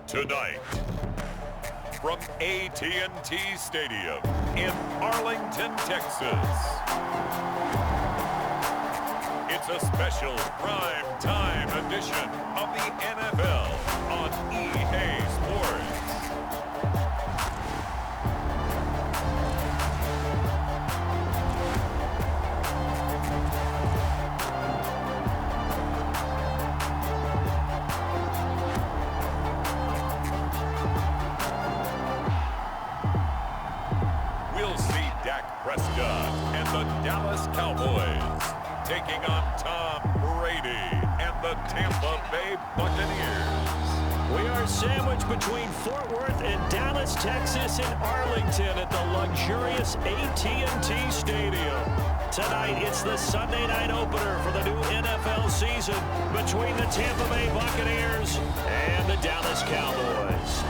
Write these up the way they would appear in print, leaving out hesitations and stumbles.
Tonight, from AT&T Stadium in Arlington, Texas, it's a special prime time edition of the NFL on EA Sports. We'll see Dak Prescott and the Dallas Cowboys taking on Tom Brady and the Tampa Bay Buccaneers. We are sandwiched between Fort Worth and Dallas, Texas, and Arlington at the luxurious AT&T Stadium. Tonight, it's the Sunday night opener for the new NFL season between the Tampa Bay Buccaneers and the Dallas Cowboys.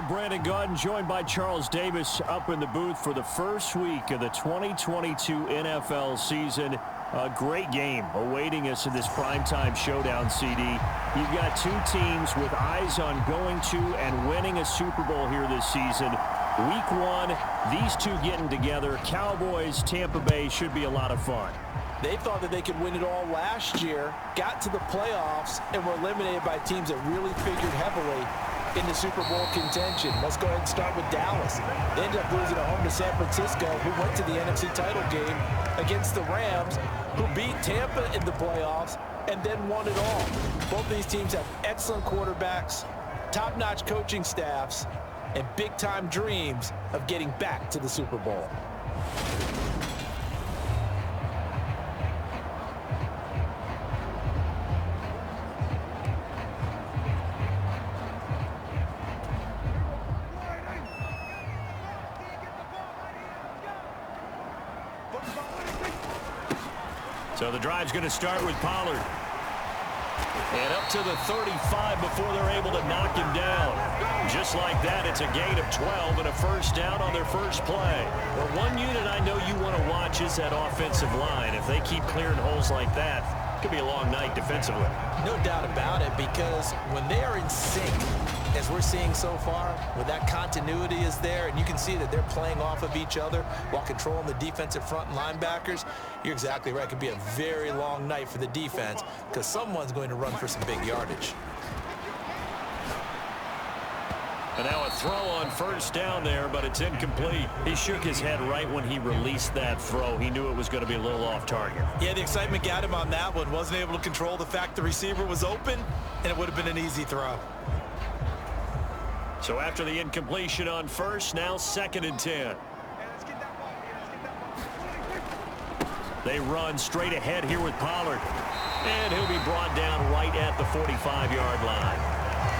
Brandon Gaudin, joined by Charles Davis up in the booth for the first week of the 2022 NFL season. A great game awaiting us in this primetime showdown, CD. You've got two teams with eyes on going to and winning a Super Bowl here this season. Week one, these two getting together. Cowboys, Tampa Bay should be a lot of fun. They thought that they could win it all last year, got to the playoffs, and were eliminated by teams that really figured heavily in the Super Bowl contention. Let's go ahead and start with Dallas. They ended up losing at home to San Francisco, who went to the NFC title game against the Rams, who beat Tampa in the playoffs and then won it all. Both these teams have excellent quarterbacks, top-notch coaching staffs, and big-time dreams of getting back to the Super Bowl. So the drive's going to start with Pollard. And up to the 35 before they're able to knock him down. Just like that, it's a gain of 12 and a first down on their first play. Well, one unit I know you want to watch is that offensive line. If they keep clearing holes like that, it could be a long night defensively. No doubt about it, because when they are in sync, as we're seeing so far, when that continuity is there and you can see that they're playing off of each other while controlling the defensive front and linebackers, you're exactly right. It could be a very long night for the defense because someone's going to run for some big yardage. And now a throw on first down there, but it's incomplete. He shook his head right when he released that throw. He knew it was going to be a little off target. Yeah, the excitement got him on that one. Wasn't able to control the fact the receiver was open, and it would have been an easy throw. So after the incompletion on first, now 2nd and 10. They run straight ahead here with Pollard. And he'll be brought down right at the 45-yard line.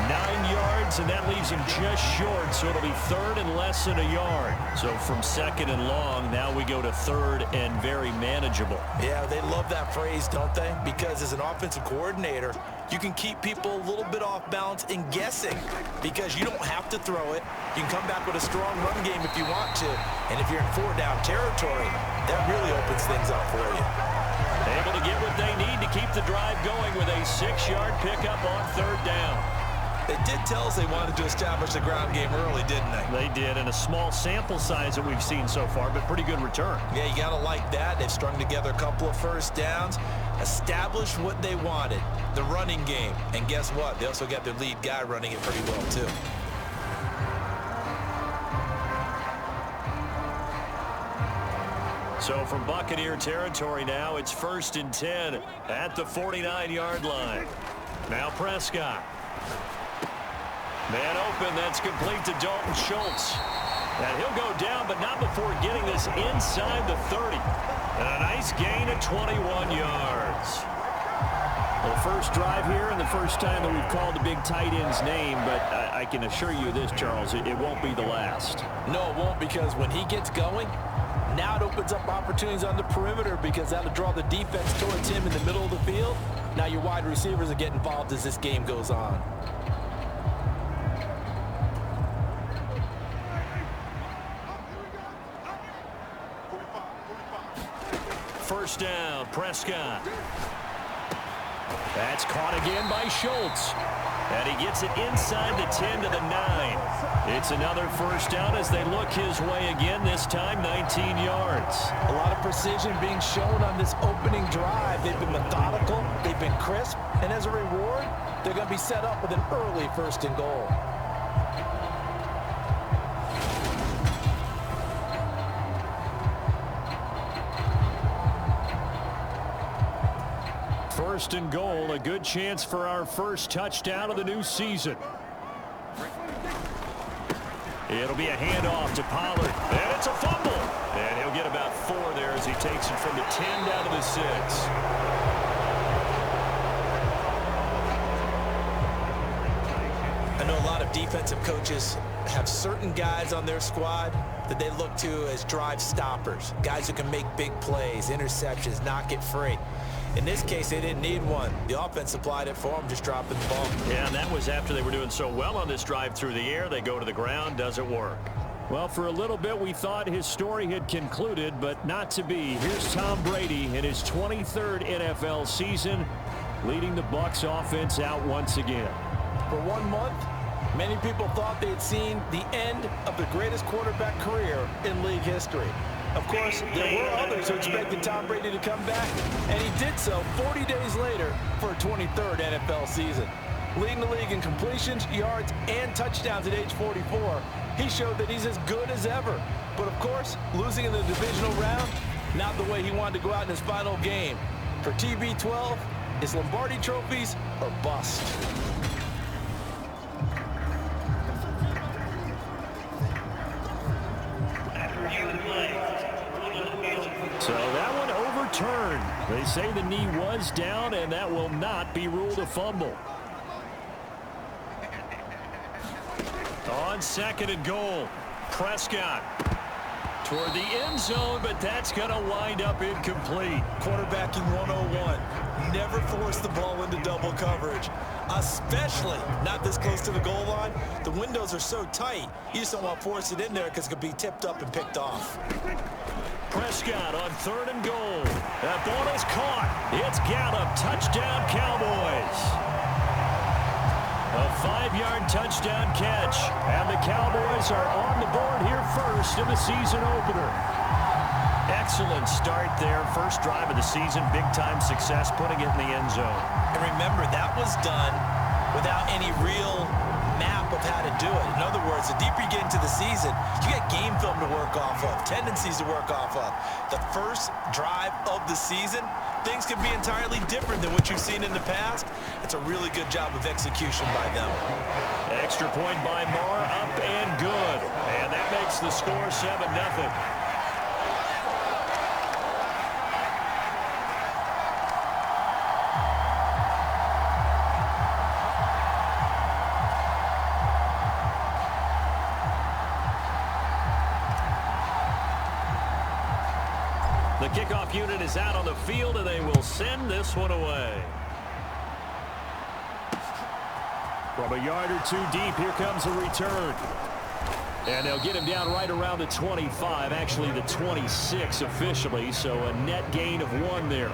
9 yards, and that leaves him just short, so it'll be 3rd and less than a yard. So from 2nd and long, now we go to 3rd and very manageable. Yeah, they love that phrase, don't they? Because as an offensive coordinator, you can keep people a little bit off balance and guessing because you don't have to throw it. You can come back with a strong run game if you want to. And if you're in 4-down territory, that really opens things up for you. Able to get what they need to keep the drive going with a 6-yard pickup on 3rd down. They did tell us they wanted to establish the ground game early, didn't they? They did, and a small sample size that we've seen so far, but pretty good return. Yeah, you got to like that. They've strung together a couple of first downs, established what they wanted, the running game. And guess what? They also got their lead guy running it pretty well, too. So from Buccaneer territory now, it's 1st and 10 at the 49-yard line. Now Prescott. Man open, that's complete to Dalton Schultz. And he'll go down, but not before getting this inside the 30. And a nice gain of 21 yards. Well, the first drive here and the first time that we've called the big tight end's name, but I can assure you this, Charles, it won't be the last. No, it won't, because when he gets going, Now it opens up opportunities on the perimeter because that'll draw the defense towards him in the middle of the field. Now your wide receivers will get involved as this game goes on. First down, Prescott. That's caught again by Schultz. And he gets it inside the 10 to the 9. It's another first down as they look his way again, this time 19 yards. A lot of precision being shown on this opening drive. They've been methodical, they've been crisp, and as a reward, they're going to be set up with an early 1st and goal. First and goal, a good chance for our first touchdown of the new season. It'll be a handoff to Pollard, and it's a fumble. And he'll get about 4 there as he takes it from the 10 down to the 6. I know a lot of defensive coaches have certain guys on their squad that they look to as drive stoppers, guys who can make big plays, interceptions, knock it free. In this case, they didn't need one. The offense supplied it for them, just dropping the ball. Yeah, and that was after they were doing so well on this drive through the air. They go to the ground, doesn't work. Well, for a little bit, we thought his story had concluded, but not to be. Here's Tom Brady in his 23rd NFL season, leading the Bucs offense out once again. For 1 month, many people thought they had seen the end of the greatest quarterback career in league history. Of course, there were others who expected Tom Brady to come back, and he did so 40 days later for a 23rd NFL season. Leading the league in completions, yards, and touchdowns at age 44, he showed that he's as good as ever. But of course, losing in the divisional round, not the way he wanted to go out in his final game. For TB12, it's Lombardi trophies or bust. So that one overturned. They say the knee was down, and that will not be ruled a fumble. On 2nd and goal, Prescott toward the end zone, but that's going to wind up incomplete. Quarterbacking 101. Never force the ball into double coverage, especially not this close to the goal line. The windows are so tight, you just don't want to force it in there because it could be tipped up and picked off. Prescott on 3rd and goal. That ball is caught. It's Gallup. Touchdown, Cowboys. A 5-yard touchdown catch. And the Cowboys are on the board here first in the season opener. Excellent start there. First drive of the season. Big-time success putting it in the end zone. And remember, that was done without any real map of how to do it. In other words, the deeper you get into the season, you get game film to work off of, tendencies to work off of. The first drive of the season, things can be entirely different than what you've seen in the past. It's a really good job of execution by them. Extra point by Moore, up and good. And that makes the score 7-0. The kickoff unit is out on the field, and they will send this one away. From a yard or 2 deep, here comes a return. And they'll get him down right around the 25, actually the 26 officially, so a net gain of 1 there.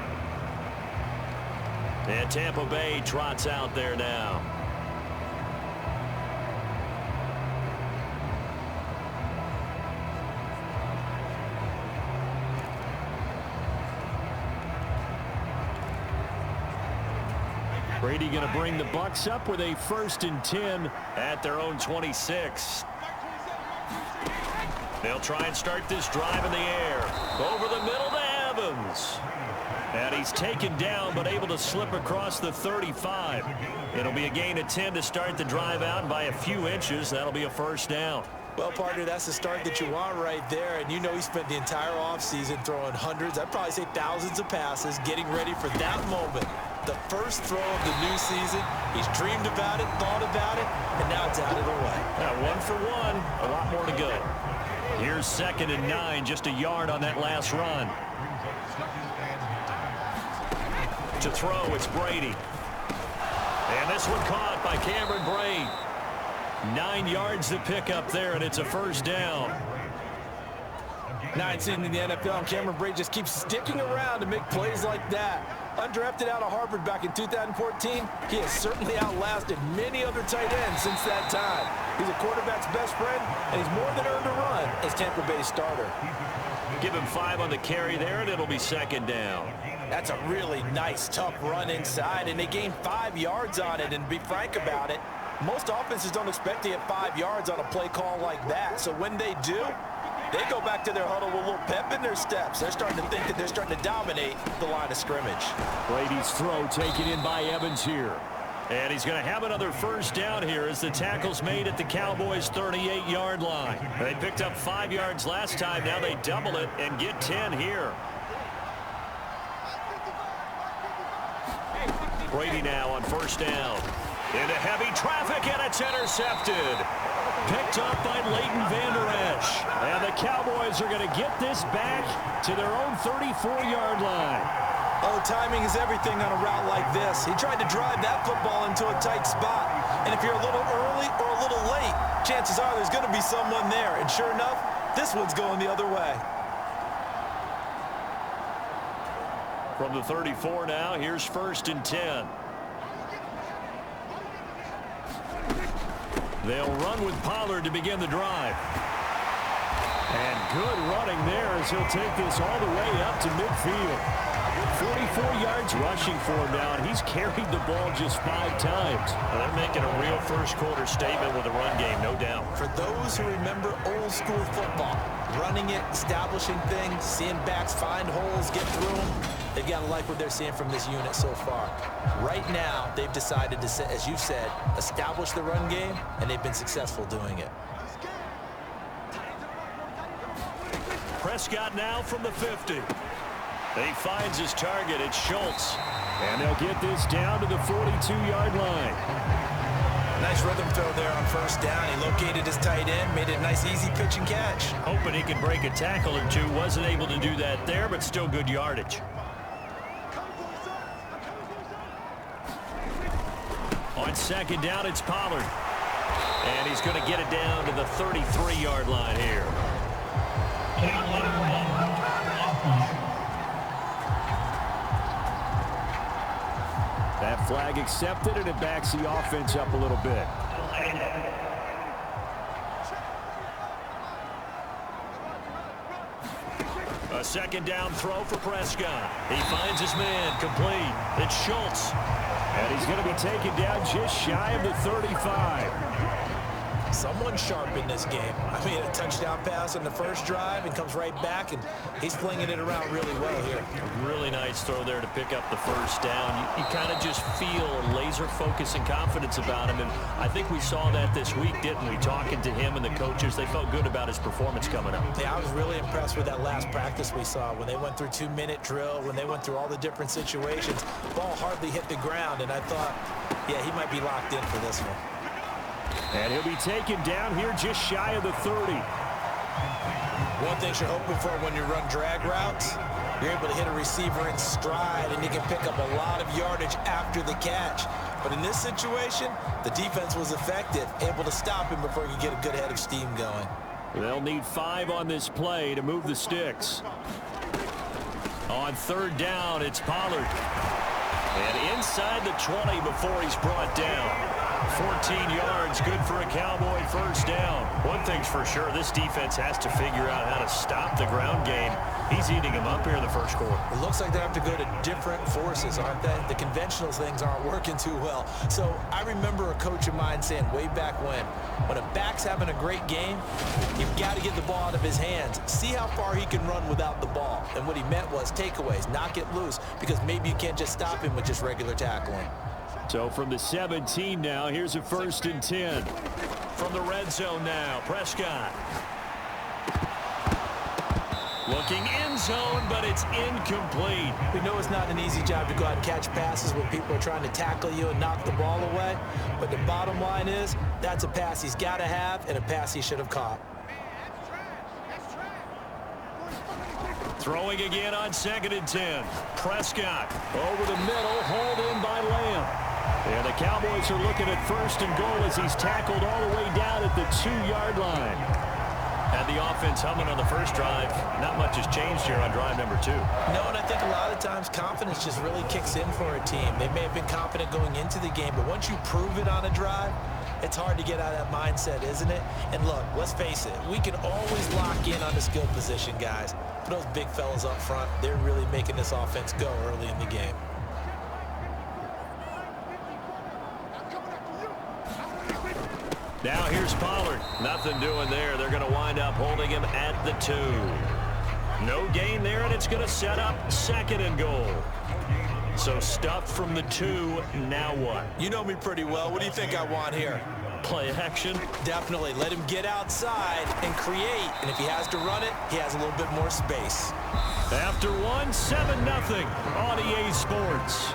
And Tampa Bay trots out there now. Brady going to bring the Bucs up with a 1st and 10 at their own 26. They'll try and start this drive in the air. Over the middle to Evans. And he's taken down but able to slip across the 35. It'll be a gain of 10 to start the drive out, and by a few inches, that'll be a 1st down. Well, partner, that's the start that you want right there. And you know he spent the entire offseason throwing hundreds, I'd probably say thousands of passes, getting ready for that moment. The first throw of the new season. He's dreamed about it, thought about it, and now it's out of the way. Now 1 for 1, a lot more to go. Here's 2nd and 9, just a yard on that last run. To throw, it's Brady. And this one caught by Cameron Brate. 9 yards to pick up there, and it's a first down. 9 season in the NFL, and Cameron Brate just keeps sticking around to make plays like that. Undrafted out of Harvard back in 2014, he has certainly outlasted many other tight ends since that time. He's a quarterback's best friend, and he's more than earned a run as Tampa Bay's starter. Give him 5 on the carry there, and it'll be 2nd down. That's a really nice, tough run inside, and they gained 5 yards on it. And to be frank about it, most offenses don't expect to get 5 yards on a play call like that. So when they do, they go back to their huddle with a little pep in their steps. They're starting to think that they're starting to dominate the line of scrimmage. Brady's throw taken in by Evans here. And he's going to have another first down here as the tackle's made at the Cowboys' 38-yard line. They picked up 5 yards last time. Now they double it and get 10 here. Brady now on first down. Into heavy traffic, and it's intercepted. Picked up by Leighton Vander Esch. And the Cowboys are going to get this back to their own 34-yard line. Oh, timing is everything on a route like this. He tried to drive that football into a tight spot. And if you're a little early or a little late, chances are there's going to be someone there. And sure enough, this one's going the other way. From the 34 now, here's 1st and 10. They'll run with Pollard to begin the drive. And good running there as he'll take this all the way up to midfield. 44 yards rushing for him now, and he's carried the ball just 5 times. Well, they're making a real first-quarter statement with the run game, no doubt. For those who remember old-school football, running it, establishing things, seeing backs find holes, get through them, they've got to like what they're seeing from this unit so far. Right now, they've decided to, as you said, establish the run game, and they've been successful doing it. Prescott now from the 50. He finds his target. It's Schultz. And they'll get this down to the 42-yard line. Nice rhythm throw there on first down. He located his tight end, made it a nice, easy pitch and catch. Hoping he can break a tackle or two. Wasn't able to do that there, but still good yardage. On 2nd down, it's Pollard. And he's going to get it down to the 33-yard line here. That flag accepted, and it backs the offense up a little bit. A 2nd down throw for Prescott. He finds his man, complete. It's Schultz. And he's going to be taken down just shy of the 35. Someone sharp in this game. I mean, a touchdown pass on the first drive and comes right back, and he's flinging it around really well here. Really nice throw there to pick up the first down. You kind of just feel a laser focus and confidence about him, and I think we saw that this week, didn't we? Talking to him and the coaches, they felt good about his performance coming up. Yeah, I was really impressed with that last practice we saw when they went through 2-minute drill, when they went through all the different situations. Ball hardly hit the ground, and I thought, yeah, he might be locked in for this one. And he'll be taken down here just shy of the 30. One thing you're hoping for when you run drag routes, you're able to hit a receiver in stride, and you can pick up a lot of yardage after the catch. But in this situation, the defense was effective, able to stop him before he could get a good head of steam going. They'll need 5 on this play to move the sticks. On 3rd down, it's Pollard. And inside the 20 before he's brought down. 14 yards, good for a Cowboy first down. One thing's for sure, this defense has to figure out how to stop the ground game. He's eating them up here in the first quarter. It looks like they have to go to different forces, aren't they? The conventional things aren't working too well. So I remember a coach of mine saying way back when a back's having a great game, you've got to get the ball out of his hands. See how far he can run without the ball. And what he meant was takeaways, knock it loose, because maybe you can't just stop him with just regular tackling. So from the 17 now, here's a 1st and 10. From the red zone now, Prescott. Looking end zone, but it's incomplete. We know it's not an easy job to go out and catch passes when people are trying to tackle you and knock the ball away. But the bottom line is, that's a pass he's got to have and a pass he should have caught. Throwing again on 2nd and 10. Prescott over the middle, hauled in by Lamb. And the Cowboys are looking at 1st and goal as he's tackled all the way down at the 2-yard line. And the offense humming on the first drive. Not much has changed here on drive number 2. No, and I think a lot of times confidence just really kicks in for a team. They may have been confident going into the game, but once you prove it on a drive, it's hard to get out of that mindset, isn't it? And look, let's face it, we can always lock in on the skill position, guys. But those big fellas up front, they're really making this offense go early in the game. Now here's Pollard. Nothing doing there. They're going to wind up holding him at the 2. No gain there, and it's going to set up 2nd and goal. So stuffed from the 2. Now what? You know me pretty well. What do you think I want here? Play action? Definitely. Let him get outside and create. And if he has to run it, he has a little bit more space. After 1, 7-0 on EA Sports.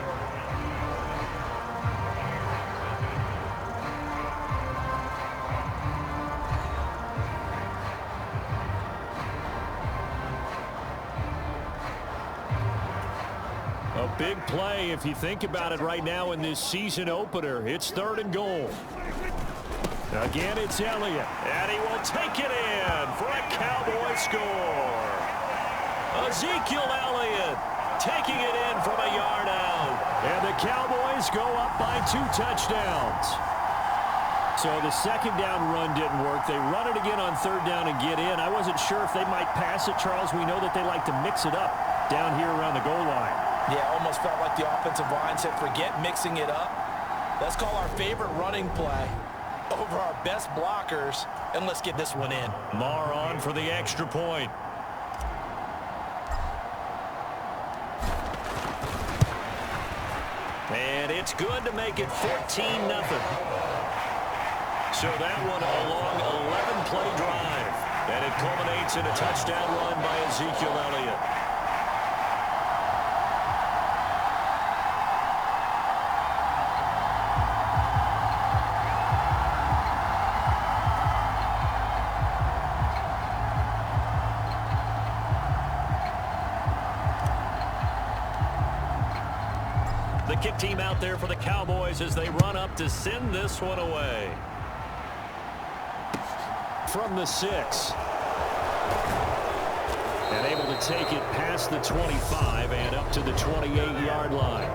A big play if you think about it right now in this season opener. It's 3rd and goal. Again, it's Elliott, and he will take it in for a Cowboy score. Ezekiel Elliott taking it in from a yard out. And the Cowboys go up by 2 touchdowns. So the 2nd down run didn't work. They run it again on 3rd down and get in. I wasn't sure if they might pass it, Charles. We know that they like to mix it up down here around the goal line. Yeah, almost felt like the offensive line said, forget mixing it up. Let's call our favorite running play over our best blockers, and let's get this one in. Marr on for the extra point. And it's good to make it 14-0. So that one a long 11-play drive. And it culminates in a touchdown run by Ezekiel Elliott. The kick team out there for the Cowboys as they run up to send this one away. From the 6. And able to take it past the 25 and up to the 28-yard line.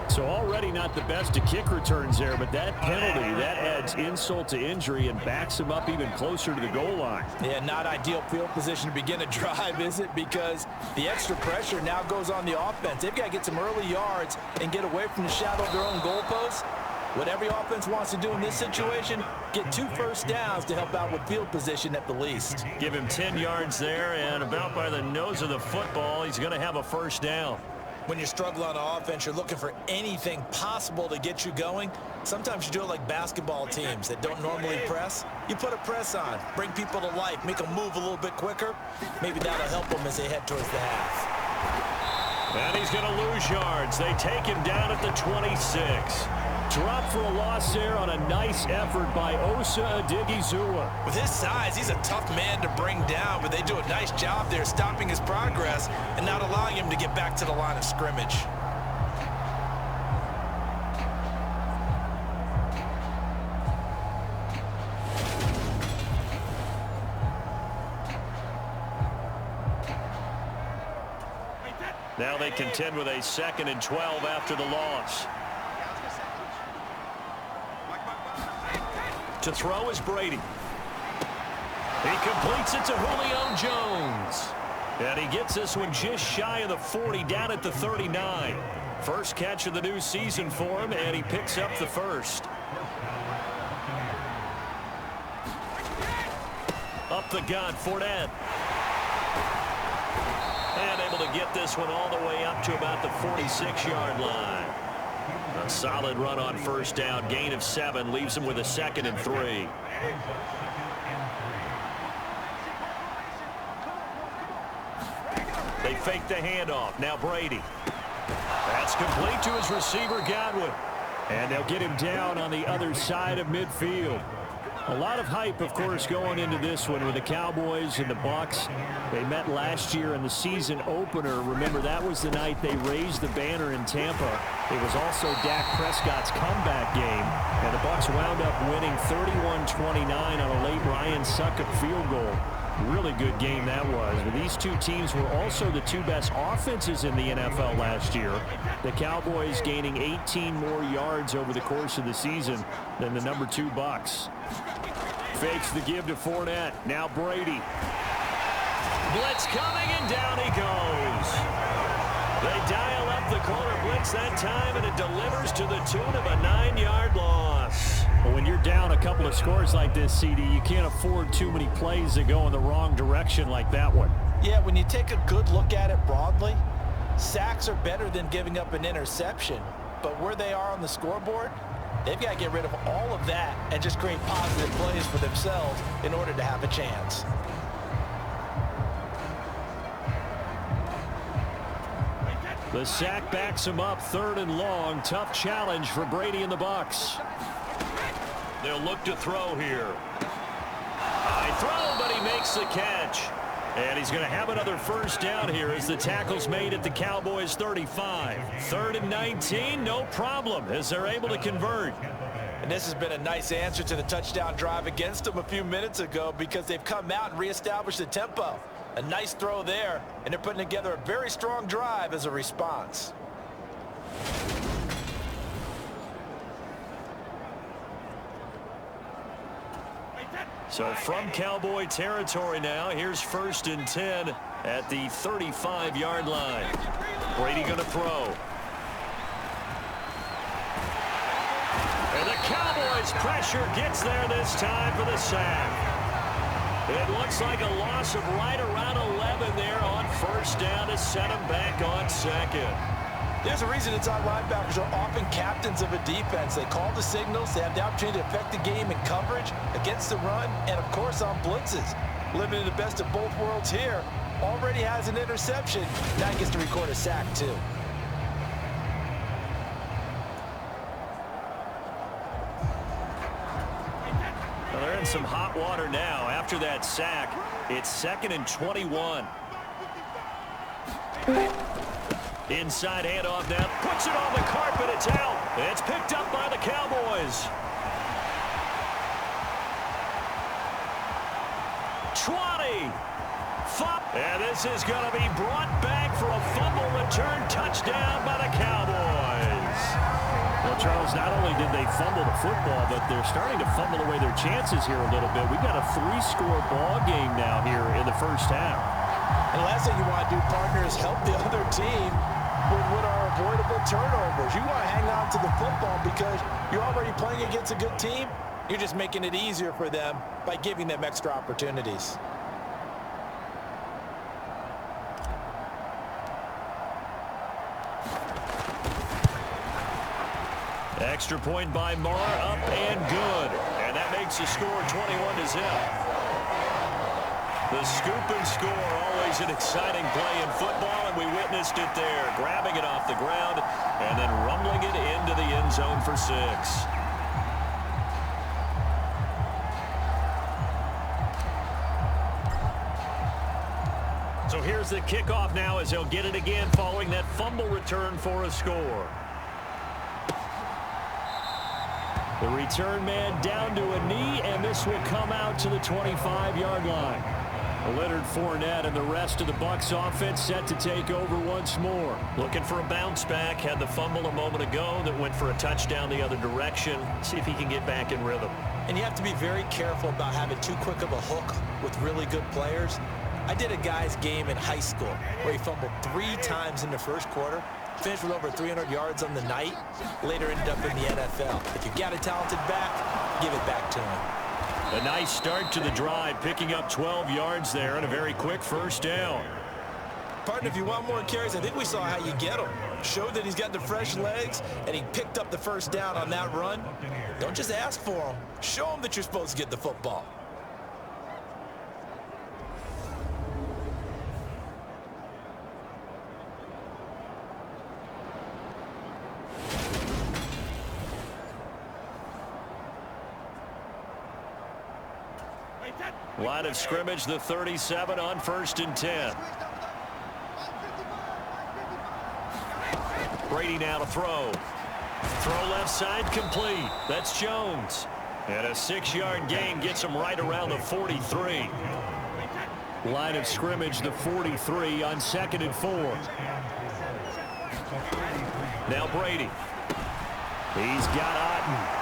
So already not the best to kick returns there, but that penalty, that adds insult to injury and backs him up even closer to the goal line. Yeah, not ideal field position to begin a drive, is it? Because the extra pressure now goes on the offense. They've got to get some early yards and get away from the shadow of their own goalposts. What every offense wants to do in this situation, get 2 first downs to help out with field position at the least. Give him 10 yards there, and about by the nose of the football, he's going to have a first down. When you struggle on offense, you're looking for anything possible to get you going. Sometimes you do it like basketball teams that don't normally press. You put a press on, bring people to life, make them move a little bit quicker. Maybe that'll help them as they head towards the half. And he's going to lose yards. They take him down at the 26. Drop for a loss there on a nice effort by Osa Odighizuwa. With his size, he's a tough man to bring down, but they do a nice job there stopping his progress and not allowing him to get back to the line of scrimmage. Now they contend with a 2nd and 12 after the loss. To throw is Brady. He completes it to Julio Jones. And he gets this one just shy of the 40, down at the 39. First catch of the new season for him, and he picks up the first. Up the gut, Fournette. And able to get this one all the way up to about the 46-yard line. A solid run on first down. Gain of 7 leaves him with a 2nd and 3. They fake the handoff. Now Brady. That's complete to his receiver, Godwin. And they'll get him down on the other side of midfield. A lot of hype, of course, going into this one with the Cowboys and the Bucs. They met last year in the season opener. Remember, that was the night they raised the banner in Tampa. It was also Dak Prescott's comeback game, and the Bucs wound up winning 31-29 on a late Ryan Succop field goal. Really good game that was. But these two teams were also the two best offenses in the NFL last year. The Cowboys gaining 18 more yards over the course of the season than the number 2 Bucs. Fakes the give to Fournette. Now Brady. Blitz coming, and down he goes. They dial up the corner blitz that time, and it delivers to the tune of a 9-yard loss. Well, when you're down a couple of scores like this, CD, you can't afford too many plays that go in the wrong direction like that one. Yeah, when you take a good look at it broadly, sacks are better than giving up an interception. But where they are on the scoreboard, they've got to get rid of all of that and just create positive plays for themselves in order to have a chance. The sack backs him up, 3rd and long. Tough challenge for Brady and the Bucs. They'll look to throw here. High throw, but he makes the catch. And he's going to have another first down here as the tackle's made at the Cowboys 35. 3rd and 19, no problem, as they're able to convert. And this has been a nice answer to the touchdown drive against them a few minutes ago, because they've come out and reestablished the tempo. A nice throw there, and they're putting together a very strong drive as a response. So from Cowboy territory now, here's 1st and 10 at the 35-yard line. Brady going to throw. And the Cowboys pressure gets there this time for the sack. It looks like a loss of right around 11 there on 1st down to set him back on 2nd. There's a reason inside linebackers are often captains of a defense. They call the signals. They have the opportunity to affect the game in coverage, against the run, and, of course, on blitzes. Living in the best of both worlds here. Already has an interception. Now he gets to record a sack, too. Well, they're in some hot water now. After that sack, it's 2nd and 21. Inside handoff now. Puts it on the carpet. It's out. It's picked up by the Cowboys. 20. And this is going to be brought back for a fumble return touchdown by the Cowboys. Well, Charles, not only did they fumble the football, but they're starting to fumble away their chances here a little bit. We've got a 3-score ball game now here in the first half. And the last thing you want to do, partner, is help the other team with what are avoidable turnovers. You want to hang on to the football because you're already playing against a good team. You're just making it easier for them by giving them extra opportunities. Extra point by Marr, up and good. And that makes the score 21-0. The scoop and score, always an exciting play in football, and we witnessed it there, grabbing it off the ground and then rumbling it into the end zone for 6. So here's the kickoff now as they'll get it again following that fumble return for a score. The return man down to a knee, and this will come out to the 25-yard line. Leonard Fournette and the rest of the Bucs offense set to take over once more. Looking for a bounce back. Had the fumble a moment ago that went for a touchdown the other direction. See if he can get back in rhythm. And you have to be very careful about having too quick of a hook with really good players. I did a guy's game in high school where he fumbled 3 times in the first quarter, finished with over 300 yards on the night, later ended up in the NFL. If you've got a talented back, give it back to him. A nice start to the drive, picking up 12 yards there and a very quick first down. Partner, if you want more carries, I think we saw how you get him. Showed that he's got the fresh legs, and he picked up the first down on that run. Don't just ask for him. Show him that you're supposed to get the football. Line of scrimmage, the 37 on 1st and 10. Brady now to throw. Throw left side complete. That's Jones. And a 6-yard gain gets him right around the 43. Line of scrimmage, the 43 on 2nd and 4. Now Brady. He's got Otten.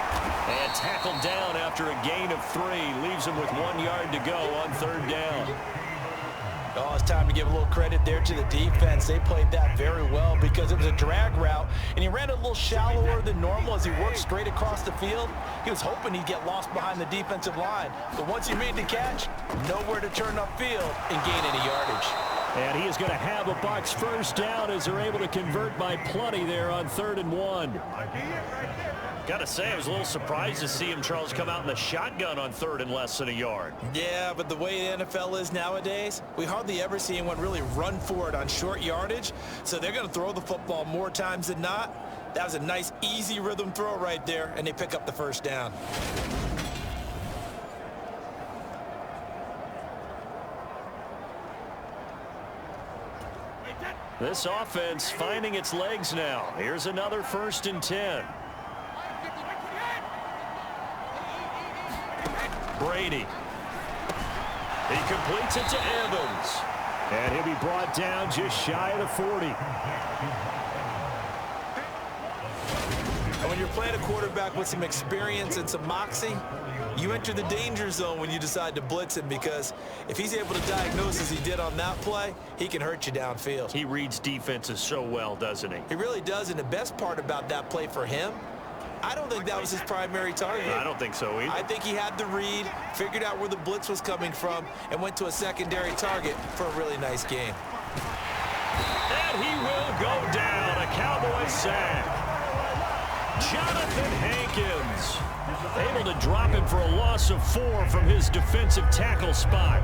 And tackled down after a gain of 3. Leaves him with 1 yard to go on 3rd down. Oh, it's time to give a little credit there to the defense. They played that very well because it was a drag route, and he ran a little shallower than normal as he worked straight across the field. He was hoping he'd get lost behind the defensive line. But once he made the catch, nowhere to turn upfield and gain any yardage. And he is going to have a Bucs 1st down as they're able to convert by plenty there on 3rd and 1. Got to say, I was a little surprised to see him, Charles, come out in the shotgun on 3rd and less than a yard. Yeah, but the way the NFL is nowadays, we hardly ever see anyone really run for it on short yardage. So they're going to throw the football more times than not. That was a nice, easy rhythm throw right there, and they pick up the 1st down. This offense finding its legs now. Here's another 1st and 10. Brady. He completes it to Evans. And he'll be brought down just shy of the 40. And when you're playing a quarterback with some experience and some moxie, you enter the danger zone when you decide to blitz him, because if he's able to diagnose as he did on that play, he can hurt you downfield. He reads defenses so well, doesn't he? He really does, and the best part about that play for him, I don't think that was his primary target. I don't think so either. I think he had the read, figured out where the blitz was coming from, and went to a secondary target for a really nice game. And he will go down. A Cowboys sack. Jonathan Hankins able to drop him for a loss of 4 from his defensive tackle spot.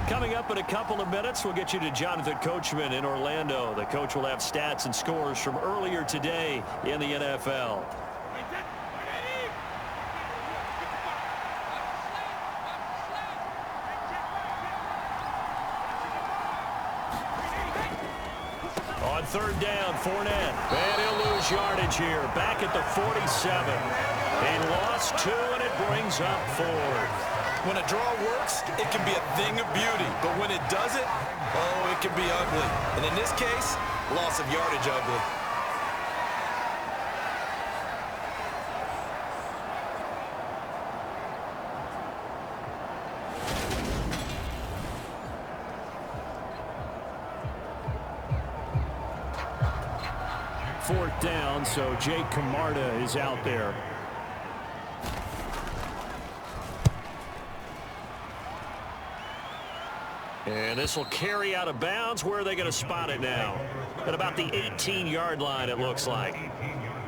Coming up in a couple of minutes, we'll get you to Jonathan Coachman in Orlando. The coach will have stats and scores from earlier today in the NFL. On 3rd down, Fournette. And he'll lose yardage here. Back at the 47. He lost 2, and it brings up 4. When a draw works, it can be a thing of beauty. But when it doesn't, oh, it can be ugly. And in this case, loss of yardage ugly. Fourth down, so Jake Camarda is out there. And this will carry out of bounds. Where are they going to spot it now? At about the 18-yard line, it looks like.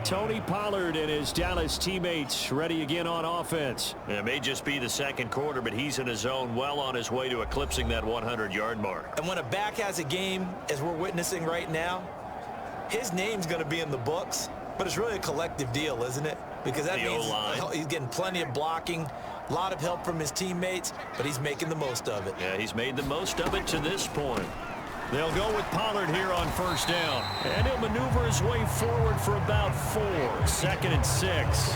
Tony Pollard and his Dallas teammates ready again on offense. It may just be the 2nd quarter, but he's in his zone, well on his way to eclipsing that 100-yard mark. And when a back has a game, as we're witnessing right now, his name's going to be in the books, but it's really a collective deal, isn't it? Because that means he's getting plenty of blocking, a lot of help from his teammates, but he's making the most of it. Yeah, he's made the most of it to this point. They'll go with Pollard here on 1st down. And he'll maneuver his way forward for about 4. 2nd and 6.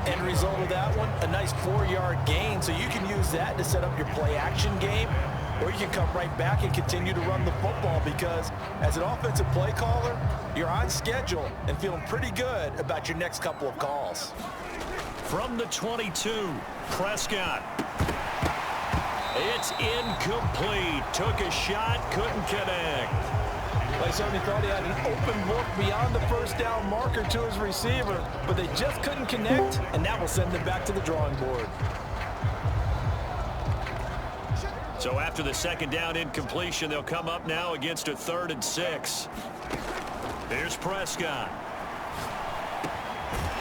End result of that one, a nice 4-yard gain, so you can use that to set up your play-action game, or you can come right back and continue to run the football, because as an offensive play caller, you're on schedule and feeling pretty good about your next couple of calls. From the 22, Prescott. It's incomplete. Took a shot, couldn't connect. They certainly thought he had an open look beyond the 1st down marker to his receiver, but they just couldn't connect, and that will send them back to the drawing board. So after the second down incompletion, they'll come up now against a 3rd and 6. Here's Prescott.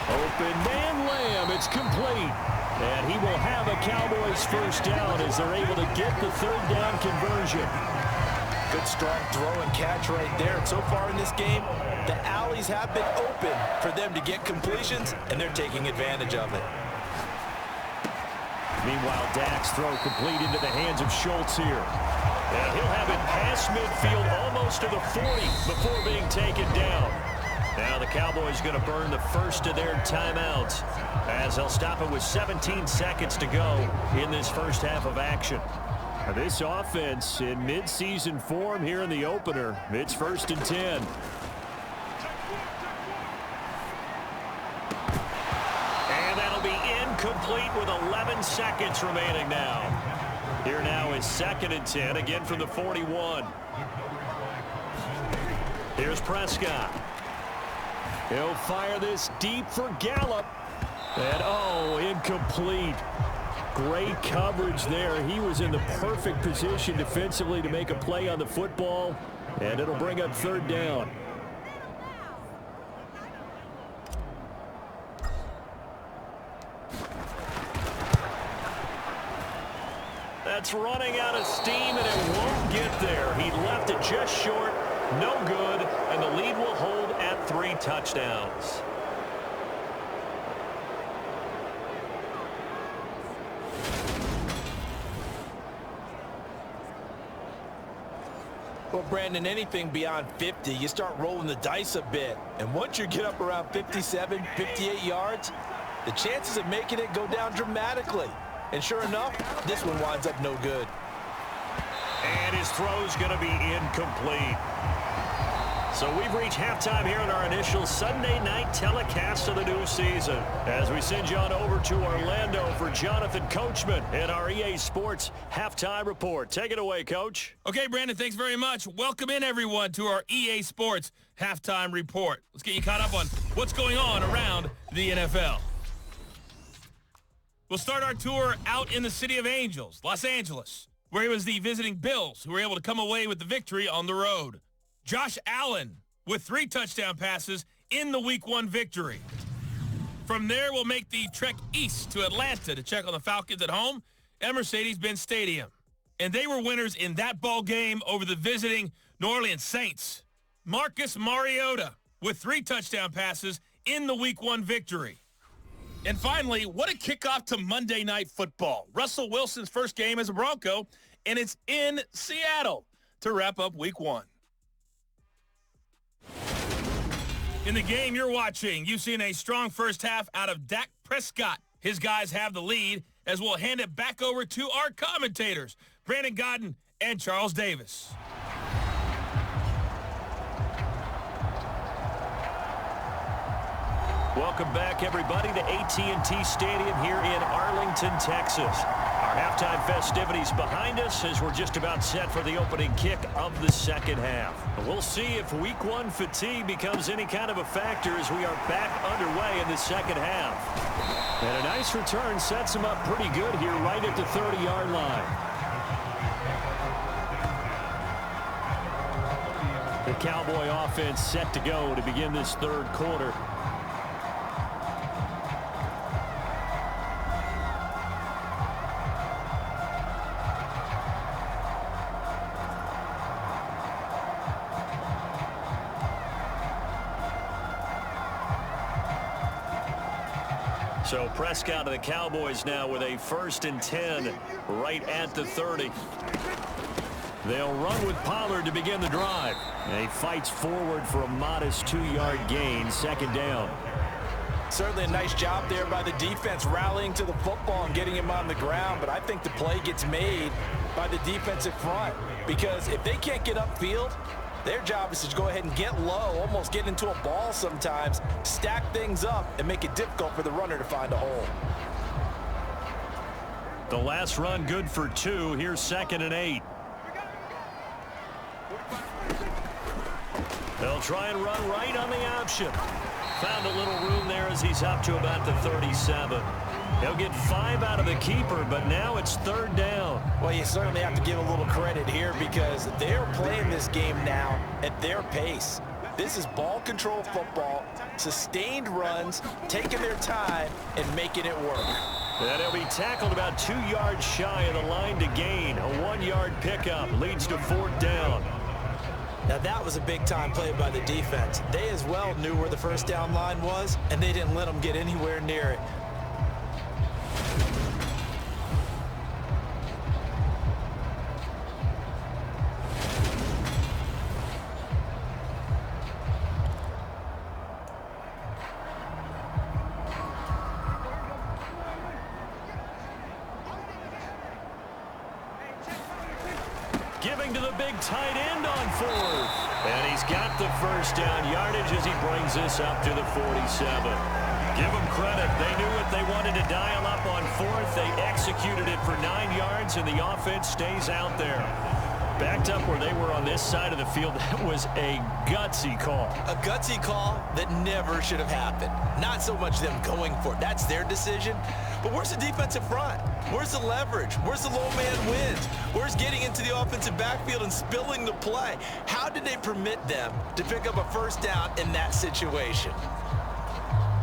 Open man Lamb. It's complete. And he will have a Cowboys first down as they're able to get the 3rd down conversion. Good strong throw and catch right there. And so far in this game, the alleys have been open for them to get completions, and they're taking advantage of it. Meanwhile, Dak's throw complete into the hands of Schultz here. And he'll have it past midfield almost to the 40 before being taken down. Now the Cowboys going to burn the first of their timeouts as they'll stop it with 17 seconds to go in this first half of action. Now this offense in midseason form here in the opener. It's 1st and 10. And that'll be incomplete with 11 seconds remaining now. Here now is 2nd and 10, again from the 41. Here's Prescott. He'll fire this deep for Gallup. And, oh, incomplete. Great coverage there. He was in the perfect position defensively to make a play on the football. And it'll bring up 3rd down. That's running out of steam, and it won't get there. He left it just short. No good, and the lead will hold at 3 touchdowns. Well, Brandon, anything beyond 50, you start rolling the dice a bit. And once you get up around 57, 58 yards, the chances of making it go down dramatically. And sure enough, this one winds up no good. And his throw's going to be incomplete. So we've reached halftime here in our initial Sunday night telecast of the new season. As we send you on over to Orlando for Jonathan Coachman in our EA Sports Halftime Report. Take it away, Coach. Okay, Brandon, thanks very much. Welcome in, everyone, to our EA Sports Halftime Report. Let's get you caught up on what's going on around the NFL. We'll start our tour out in the City of Angels, Los Angeles, where it was the visiting Bills who were able to come away with the victory on the road. Josh Allen with 3 touchdown passes in the Week 1 victory. From there, we'll make the trek east to Atlanta to check on the Falcons at home at Mercedes-Benz Stadium. And they were winners in that ball game over the visiting New Orleans Saints. Marcus Mariota with 3 touchdown passes in the Week 1 victory. And finally, what a kickoff to Monday Night Football. Russell Wilson's first game as a Bronco, and it's in Seattle to wrap up Week 1. In the game you're watching, you've seen a strong first half out of Dak Prescott. His guys have the lead as we'll hand it back over to our commentators, Brandon Godden and Charles Davis. Welcome back, everybody, to AT&T Stadium here in Arlington, Texas. Our halftime festivities behind us as we're just about set for the opening kick of the second half. We'll see if Week 1 fatigue becomes any kind of a factor as we are back underway in the second half. And a nice return sets them up pretty good here right at the 30-yard line. The Cowboy offense set to go to begin this third quarter. So Prescott of the Cowboys now with a 1st and 10 right at the 30. They'll run with Pollard to begin the drive. And he fights forward for a modest 2-yard gain, 2nd down. Certainly a nice job there by the defense rallying to the football and getting him on the ground, but I think the play gets made by the defensive front because if they can't get upfield, their job is to go ahead and get low, almost get into a ball sometimes, stack things up, and make it difficult for the runner to find a hole. The last run good for 2. Here's 2nd and 8. They'll try and run right on the option. Found a little room there as he's up to about the 37. He'll get 5 out of the keeper, but now it's 3rd down. Well, you certainly have to give a little credit here because they're playing this game now at their pace. This is ball control football, sustained runs, taking their time, and making it work. And he'll be tackled about 2 yards shy of the line to gain. A 1-yard pickup leads to 4th down. Now that was a big-time play by the defense. They as well knew where the first down line was, and they didn't let them get anywhere near it. Giving to the big tight end on 4th. And he's got the first down yardage as he brings this up to the 47. Give them credit. They knew what they wanted to dial up on 4th. They executed it for 9 yards, and the offense stays out there. Backed up where they were on this side of the field, that was a gutsy call. A gutsy call that never should have happened. Not so much them going for it. That's their decision. But where's the defensive front? Where's the leverage? Where's the low man wins? Where's getting into the offensive backfield and spilling the play? How did they permit them to pick up a first down in that situation?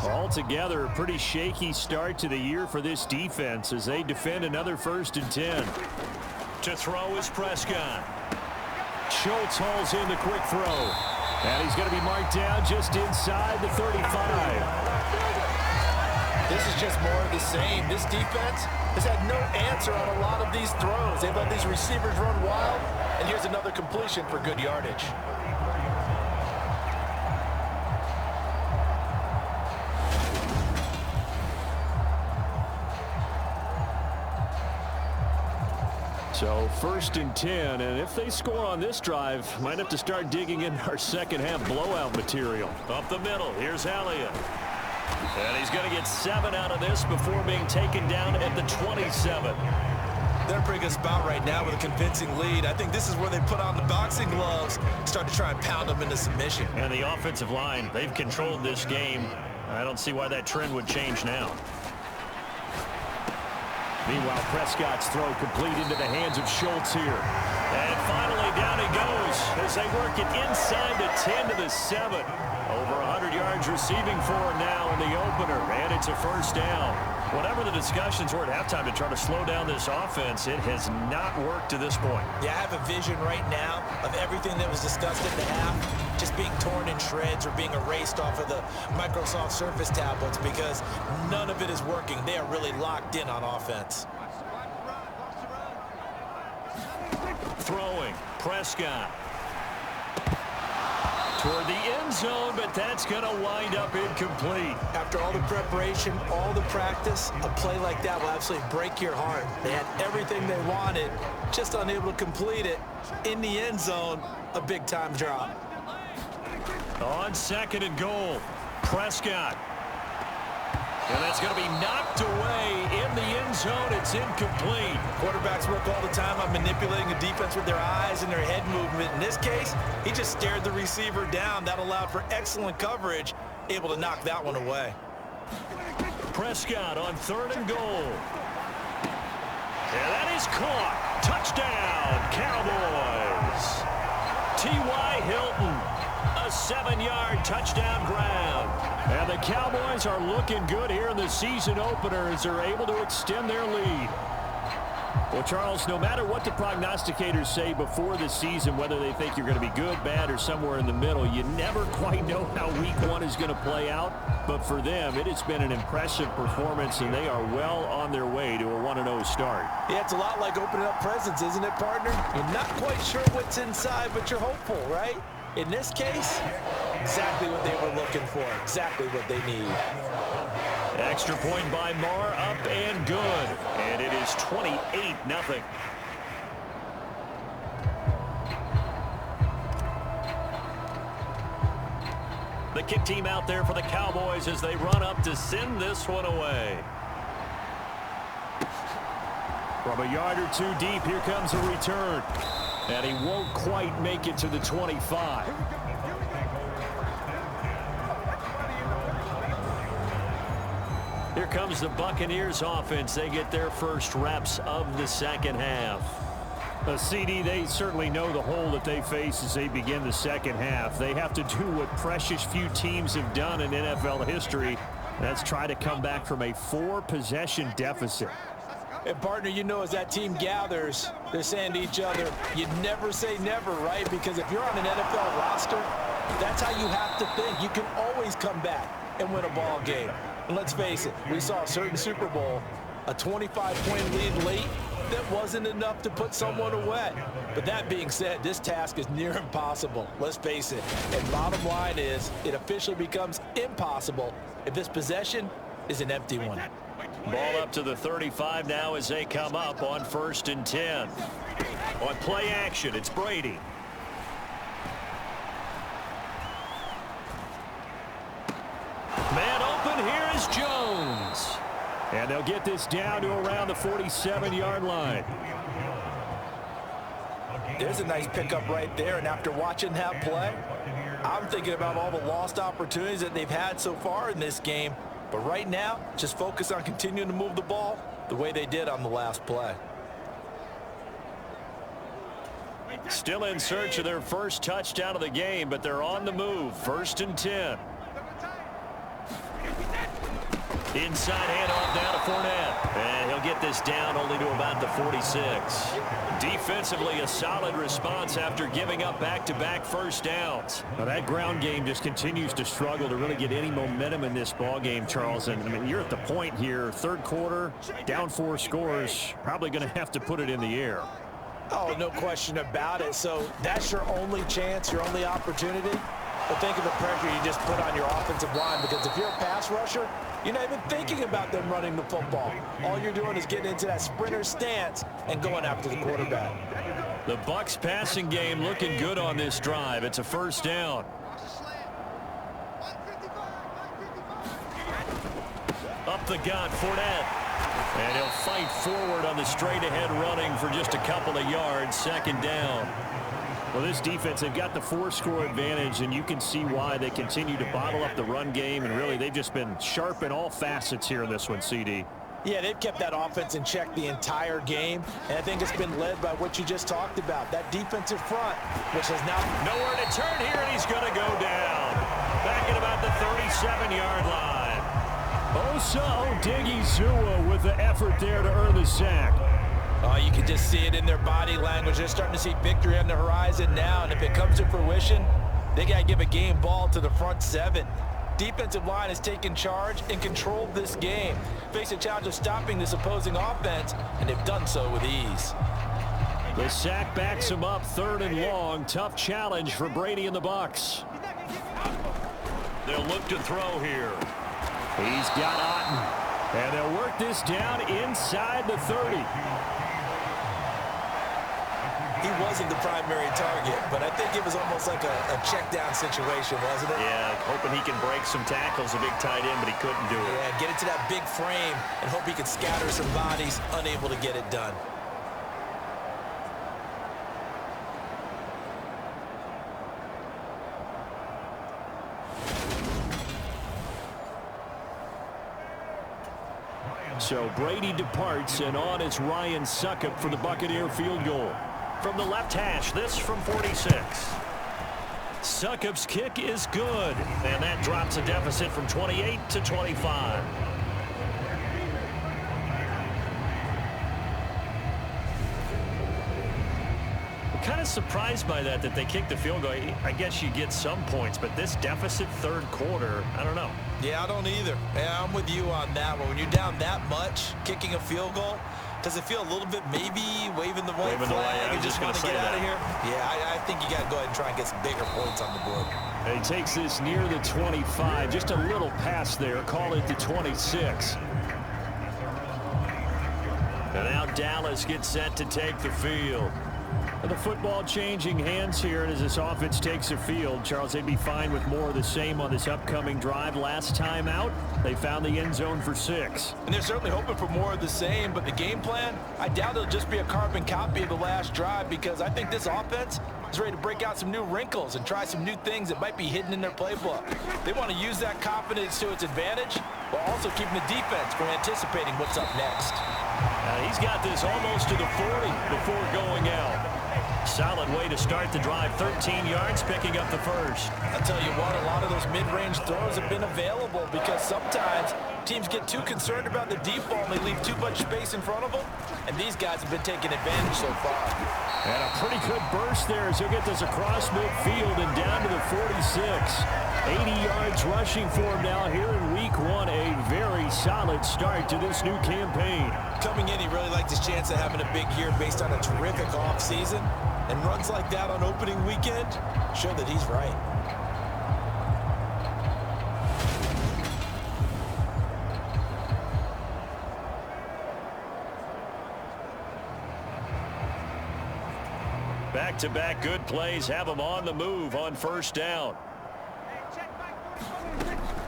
Altogether, a pretty shaky start to the year for this defense as they defend another 1st and 10. To throw is Prescott. Schultz hauls in the quick throw. And he's going to be marked down just inside the 35. This is just more of the same. This defense has had no answer on a lot of these throws. They've let these receivers run wild, and here's another completion for good yardage. So 1st and 10, and if they score on this drive, might have to start digging in our second half blowout material. Up the middle, here's Elliott. And he's going to get 7 out of this before being taken down at the 27. They're in a pretty good spot right now with a convincing lead. I think this is where they put on the boxing gloves, start to try and pound them into submission. And the offensive line, they've controlled this game. I don't see why that trend would change now. Meanwhile, Prescott's throw complete into the hands of Schultz here. And finally, down he goes as they work it inside the 10 to the 7. Over 100 yards receiving for him now in the opener, and it's a first down. Whatever the discussions were at halftime to try to slow down this offense, it has not worked to this point. Yeah, I have a vision right now of everything that was discussed at the half just being torn in shreds or being erased off of the Microsoft Surface tablets because none of it is working. They are really locked in on offense. Throwing, Prescott. Toward the end zone, but that's going to wind up incomplete. After all the preparation, all the practice, a play like that will absolutely break your heart. They had everything they wanted, just unable to complete it. In the end zone, a big-time drop. On 2nd and goal, Prescott. And that's going to be knocked away in the end zone. It's incomplete. Quarterbacks work all the time on manipulating the defense with their eyes and their head movement. In this case, he just stared the receiver down. That allowed for excellent coverage, able to knock that one away. Prescott on 3rd and goal. And that is caught. Touchdown, Cowboys. T.Y. Hilton, a 7-yard touchdown grab. And the Cowboys are looking good here in the season opener as they're able to extend their lead. Well, Charles, no matter what the prognosticators say before the season, whether they think you're going to be good, bad, or somewhere in the middle, you never quite know how week 1 is going to play out. But for them, it has been an impressive performance, and they are well on their way to a 1-0 start. Yeah, it's a lot like opening up presents, isn't it, partner? You're not quite sure what's inside, but you're hopeful, right? In this case, exactly what they were looking for, exactly what they need. Extra point by Marr, up and good. And it is 28-0. The kick team out there for the Cowboys as they run up to send this one away. From a yard or two deep, here comes a return. And he won't quite make it to the 25. Here comes the Buccaneers offense. They get their first reps of the second half. CD, they certainly know the hole that they face as they begin the second half. They have to do what precious few teams have done in NFL history. That's try to come back from a 4-possession deficit. And, partner, you know, as that team gathers, they're saying to each other, you never say never, right? Because if you're on an NFL roster, that's how you have to think. You can always come back and win a ball game. And let's face it, we saw a certain Super Bowl, a 25-point lead late that wasn't enough to put someone away. But that being said, this task is near impossible. Let's face it. And bottom line is, it officially becomes impossible if this possession is an empty one. Ball up to the 35 now as they come up on 1st and 10. On play action, it's Brady. Man open, here is Jones. And they'll get this down to around the 47-yard line. There's a nice pickup right there, and after watching that play, I'm thinking about all the lost opportunities that they've had so far in this game. But right now, just focus on continuing to move the ball the way they did on the last play. Still in search of their first touchdown of the game, but they're on the move. 1st and 10. Inside handoff down to Fournette. And he'll get this down only to about the 46. Defensively, a solid response after giving up back-to-back first downs. Now, that ground game just continues to struggle to really get any momentum in this ball game, Charles. And I mean, you're at the point here, third quarter, down 4 scores, probably going to have to put it in the air. Oh, no question about it. So that's your only chance, your only opportunity. But think of the pressure you just put on your offensive line, because if you're a pass rusher, you're not even thinking about them running the football. All you're doing is getting into that sprinter stance and going after the quarterback. The Bucs passing game looking good on this drive. It's a first down. Up the gut, Fournette. And he'll fight forward on the straight-ahead running for just a couple of yards. Second down. Well, this defense, they've got the 4-score advantage, and you can see why they continue to bottle up the run game, and really they've just been sharp in all facets here in this one, CD. Yeah, they've kept that offense in check the entire game, and I think it's been led by what you just talked about, that defensive front, which has now nowhere to turn here, and he's going to go down. Back at about the 37-yard line. Osa Odighizuwa with the effort there to earn the sack. Oh, you can just see it in their body language. They're starting to see victory on the horizon now, and if it comes to fruition, they got to give a game ball to the front 7. Defensive line has taken charge and controlled this game. Face a challenge of stopping this opposing offense, and they've done so with ease. The sack backs him up, 3rd and long. Tough challenge for Brady and the Bucs. They'll look to throw here. He's got Otten. And they'll work this down inside the 30. He wasn't the primary target, but I think it was almost like a check down situation, wasn't it? Yeah, hoping he can break some tackles, a big tight end, but he couldn't do it. Yeah, get into that big frame and hope he can scatter some bodies, unable to get it done. So Brady departs, and on is Ryan Succop for the Buccaneer field goal. From the left hash, this from 46. Succop's kick is good, and that drops a deficit from 28 to 25. Kind of surprised by that they kicked the field goal. I guess you get some points, but this deficit third quarter, I don't know. Yeah, I don't either. Yeah, I'm with you on that one. When you're down that much, kicking a field goal, does it feel a little bit maybe waving the white flag and just want to get out of here? Yeah, I think you got to go ahead and try and get some bigger points on the board. And he takes this near the 25, just a little pass there, call it the 26. And now Dallas gets set to take the field. And the football changing hands here as this offense takes the field. Charles, they'd be fine with more of the same on this upcoming drive. Last time out, they found the end zone for 6. And they're certainly hoping for more of the same, but the game plan, I doubt it'll just be a carbon copy of the last drive, because I think this offense is ready to break out some new wrinkles and try some new things that might be hidden in their playbook. They want to use that confidence to its advantage, while also keeping the defense from anticipating what's up next. He's got this almost to the 40 before going out. Solid way to start the drive. 13 yards, picking up the first. I'll tell you what, a lot of those mid-range throws have been available because sometimes teams get too concerned about the deep ball and they leave too much space in front of them, and these guys have been taking advantage so far. And a pretty good burst there as he'll get this across midfield and down to the 46. 80 yards rushing for him now here in week 1. A very solid start to this new campaign. Coming in, he really liked his chance of having a big year based on a terrific offseason. And runs like that on opening weekend show that he's right. Back-to-back good plays have him on the move on first down.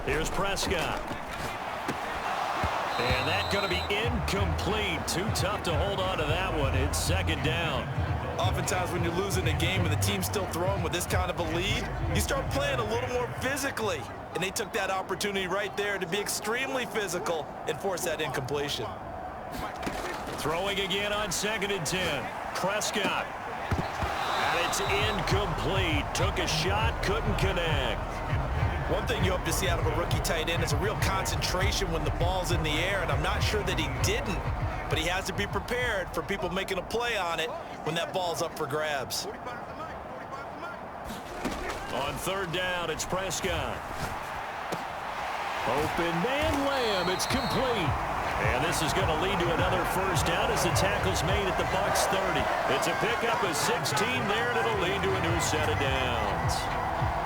Here's Prescott. And that's going to be incomplete. Too tough to hold on to that one. It's second down. Oftentimes when you're losing a game and the team's still throwing with this kind of a lead, you start playing a little more physically. And they took that opportunity right there to be extremely physical and force that incompletion. Throwing again on 2nd and 10. Prescott. And it's incomplete. Took a shot, couldn't connect. One thing you hope to see out of a rookie tight end is a real concentration when the ball's in the air, and I'm not sure that he didn't, but he has to be prepared for people making a play on it when that ball's up for grabs. On 3rd down, it's Prescott. Open man Lamb, it's complete. And this is going to lead to another first down as the tackle's made at the Bucs 30. It's a pickup of 16 there, and it'll lead to a new set of downs.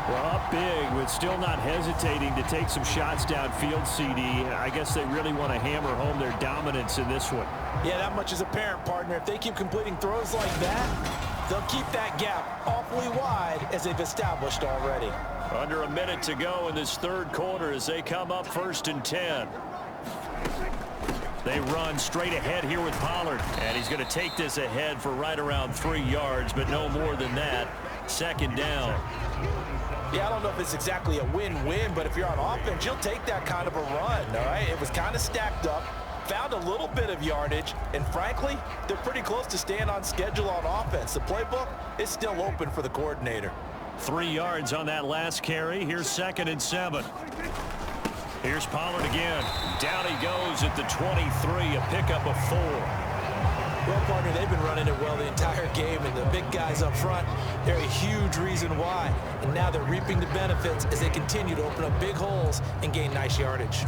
Well, up big, but still not hesitating to take some shots downfield, CD. I guess they really want to hammer home their dominance in this one. Yeah, that much is apparent, partner. If they keep completing throws like that, they'll keep that gap awfully wide as they've established already. Under a minute to go in this 3rd quarter as they come up 1st and 10. They run straight ahead here with Pollard. And he's going to take this ahead for right around 3 yards, but no more than that. 2nd down. Yeah, I don't know if it's exactly a win-win, but if you're on offense, you'll take that kind of a run, all right? It was kind of stacked up, found a little bit of yardage, and frankly, they're pretty close to staying on schedule on offense. The playbook is still open for the coordinator. 3 yards on that last carry. Here's 2nd and 7. Here's Pollard again. Down he goes at the 23, a pickup of 4. Well, partner, they've been running it well the entire game, and the big guys up front, they're a huge reason why. And now they're reaping the benefits as they continue to open up big holes and gain nice yardage.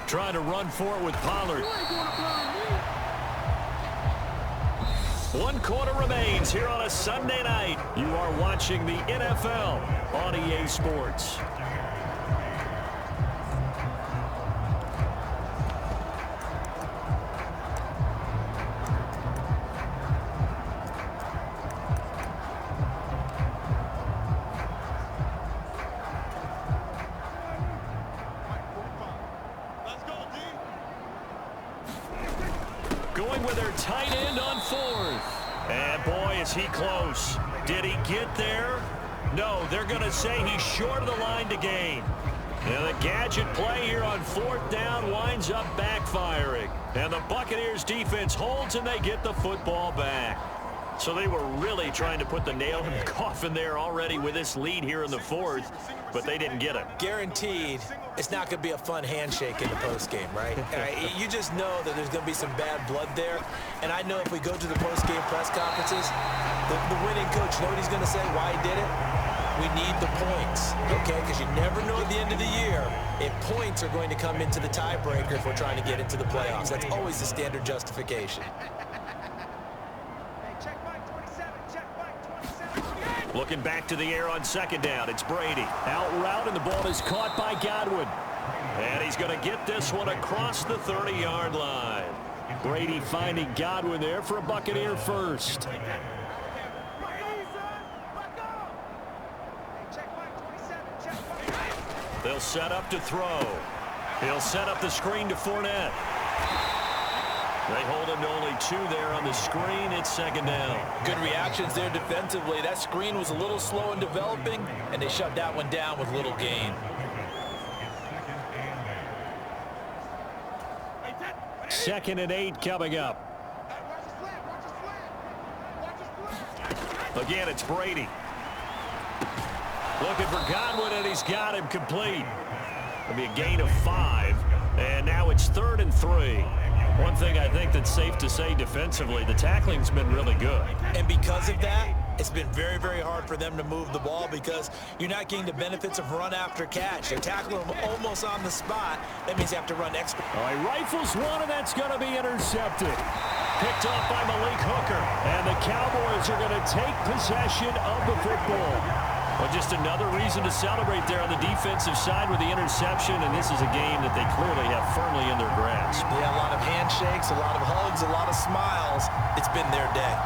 Trying to run for it with Pollard. 1 quarter remains here on a Sunday night. You are watching the NFL on EA Sports. Going with their tight end on 4th. And boy, is he close. Did he get there? No, they're going to say he's short of the line to gain. And the gadget play here on 4th down winds up backfiring. And the Buccaneers defense holds and they get the football back. So they were really trying to put the nail in the coffin there already with this lead here in the 4th, but they didn't get it. Guaranteed it's not going to be a fun handshake in the postgame, right? You just know that there's going to be some bad blood there. And I know if we go to the postgame press conferences, the winning coach, you know what he's going to say, why he did it? We need the points, okay? Because you never know at the end of the year if points are going to come into the tiebreaker if we're trying to get into the playoffs. That's always the standard justification. Looking back to the air on 2nd down. It's Brady. Out route, and the ball is caught by Godwin. And he's going to get this one across the 30-yard line. Brady finding Godwin there for a Buccaneer first. They'll set up to throw. He'll set up the screen to Fournette. They hold him to only 2 there on the screen. It's second down. Good reactions there defensively. That screen was a little slow in developing, and they shut that one down with little gain. Second and 8 coming up. Again, it's Brady. Looking for Godwin, and he's got him complete. It'll be a gain of 5, and now it's 3rd and 3. One thing I think that's safe to say defensively, the tackling's been really good. And because of that, it's been very, very hard for them to move the ball because you're not getting the benefits of run after catch. They're tackling them almost on the spot. That means you have to run extra. All right, rifles one, and that's going to be intercepted. Picked off by Malik Hooker, and the Cowboys are going to take possession of the football. Well, just another reason to celebrate there on the defensive side with the interception, and this is a game that they clearly have firmly in their grasp. Yeah, a lot of handshakes, a lot of hugs, a lot of smiles. It's been their day.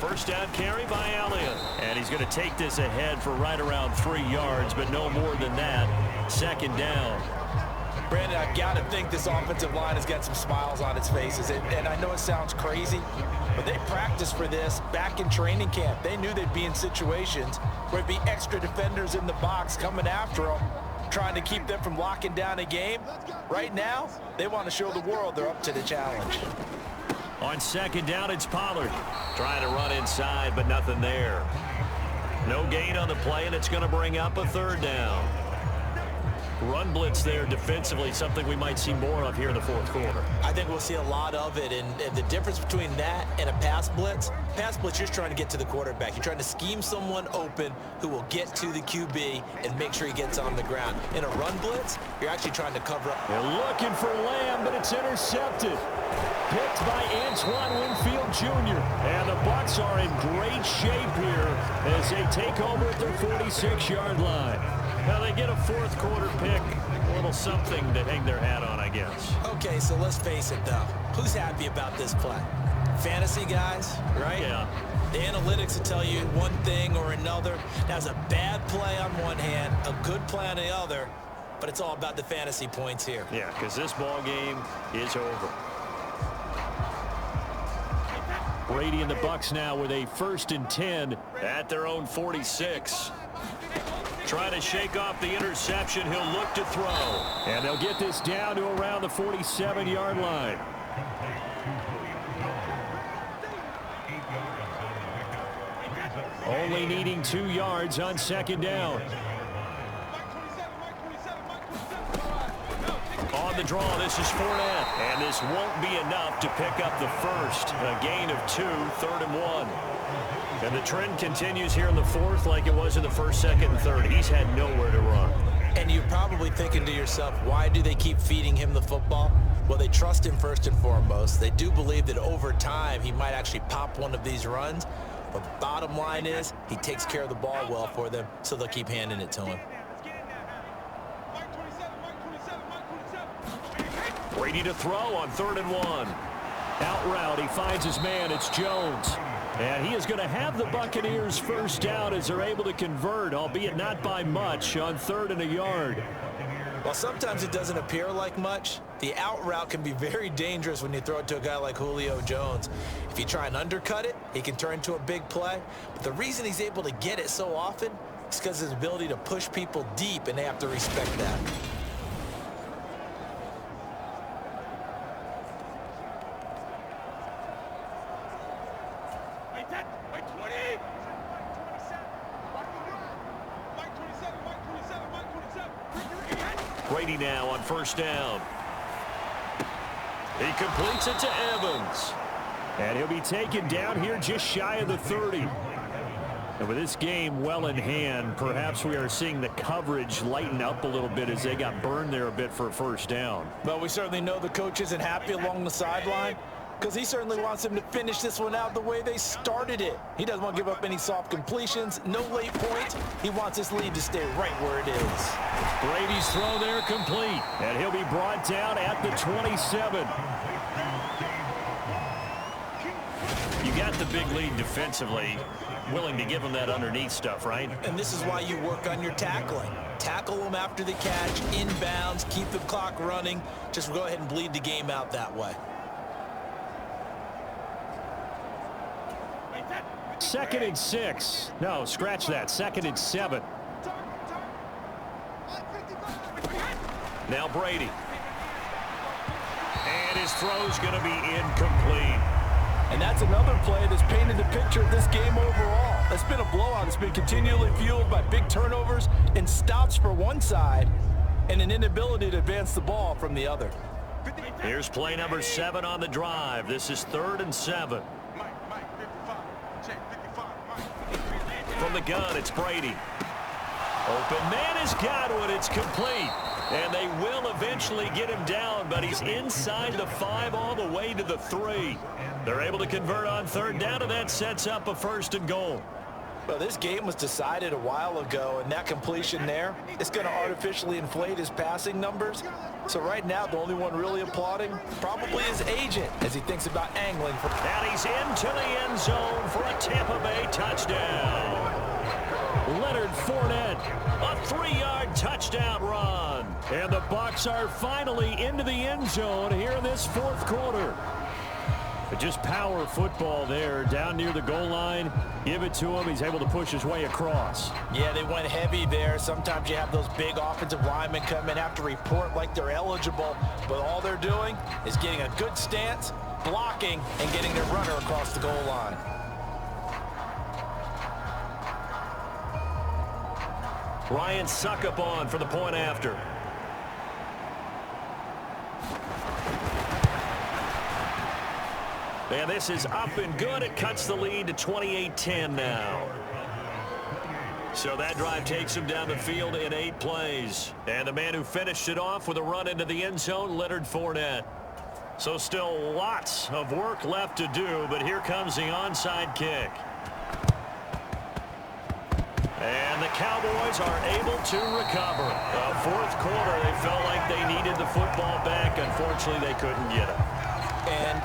First down carry by Allen. And he's going to take this ahead for right around 3 yards, but no more than that. Second down. Brandon, I've got to think this offensive line has got some smiles on its faces. And I know it sounds crazy, but they practiced for this back in training camp. They knew they'd be in situations where it'd be extra defenders in the box coming after them, trying to keep them from locking down a game. Right now, they want to show the world they're up to the challenge. On second down, it's Pollard. Trying to run inside, but nothing there. No gain on the play, and it's going to bring up a 3rd down. Run blitz there defensively, something we might see more of here in the 4th quarter. I think we'll see a lot of it, and the difference between that and a pass blitz, you're just trying to get to the quarterback. You're trying to scheme someone open who will get to the QB and make sure he gets on the ground. In a run blitz, you're actually trying to cover up. They're looking for Lamb, but it's intercepted. Picked by Antoine Winfield Jr. And the Bucs are in great shape here as they take over at their 46-yard line. Now they get a 4th quarter pick. A little something to hang their hat on, I guess. Okay, so let's face it, though. Who's happy about this play? Fantasy guys, right? Yeah. The analytics will tell you one thing or another. That's a bad play on one hand, a good play on the other, but it's all about the fantasy points here. Yeah, because this ball game is over. Brady and the Bucs now with a 1st and 10 at their own 46. Trying to shake off the interception. He'll look to throw. And they'll get this down to around the 47-yard line. Only needing 2 yards on second down. On the draw, this is Fournette. And this won't be enough to pick up the first. A gain of 2, 3rd and 1. And the trend continues here in the 4th like it was in the 1st, 2nd, and 3rd. He's had nowhere to run. And you're probably thinking to yourself, why do they keep feeding him the football? Well, they trust him first and foremost. They do believe that over time he might actually pop one of these runs. But bottom line is he takes care of the ball well for them, so they'll keep handing it to him. Brady to throw on 3rd and 1. Out route, he finds his man. It's Jones. And he is going to have the Buccaneers first down as they're able to convert, albeit not by much, on 3rd and a yard. While sometimes it doesn't appear like much, the out route can be very dangerous when you throw it to a guy like Julio Jones. If you try and undercut it, he can turn into a big play. But the reason he's able to get it so often is because of his ability to push people deep, and they have to respect that. Brady now on 1st down. He completes it to Evans. And he'll be taken down here just shy of the 30. And with this game well in hand, perhaps we are seeing the coverage lighten up a little bit as they got burned there a bit for a 1st down. Well, we certainly know the coach isn't happy along the sideline because he certainly wants them to finish this one out the way they started it. He doesn't want to give up any soft completions, no late points. He wants his lead to stay right where it is. Brady's throw there complete, and he'll be brought down at the 27. You got the big lead defensively, willing to give them that underneath stuff, right? And this is why you work on your tackling. Tackle them after the catch, inbounds, keep the clock running. Just go ahead and bleed the game out that way. 2nd and 6. No, scratch that. 2nd and 7. Now Brady. And his throw's going to be incomplete. And that's another play that's painted the picture of this game overall. It's been a blowout. It's been continually fueled by big turnovers and stops for one side and an inability to advance the ball from the other. Here's play number 7 on the drive. This is 3rd and 7. From the gun, it's Brady. Open man has got one. It's complete. And they will eventually get him down, but he's inside the 5 all the way to the 3. They're able to convert on 3rd down, and that sets up a 1st and goal. Well, this game was decided a while ago, and that completion there is going to artificially inflate his passing numbers. So right now, the only one really applauding probably his agent as he thinks about angling for. And he's into the end zone for a Tampa Bay touchdown. Leonard Fournette. A 3-yard touchdown run. And the Bucs are finally into the end zone here in this 4th quarter. But just power football there down near the goal line. Give it to him. He's able to push his way across. Yeah, they went heavy there. Sometimes you have those big offensive linemen come in, have to report like they're eligible. But all they're doing is getting a good stance, blocking, and getting their runner across the goal line. Ryan Suckup on for the point after. And this is up and good. It cuts the lead to 28-10 now. So that drive takes him down the field in 8 plays. And the man who finished it off with a run into the end zone, Leonard Fournette. So still lots of work left to do, but here comes the onside kick. And the Cowboys are able to recover. The 4th quarter, they felt like they needed the football back. Unfortunately, they couldn't get it. And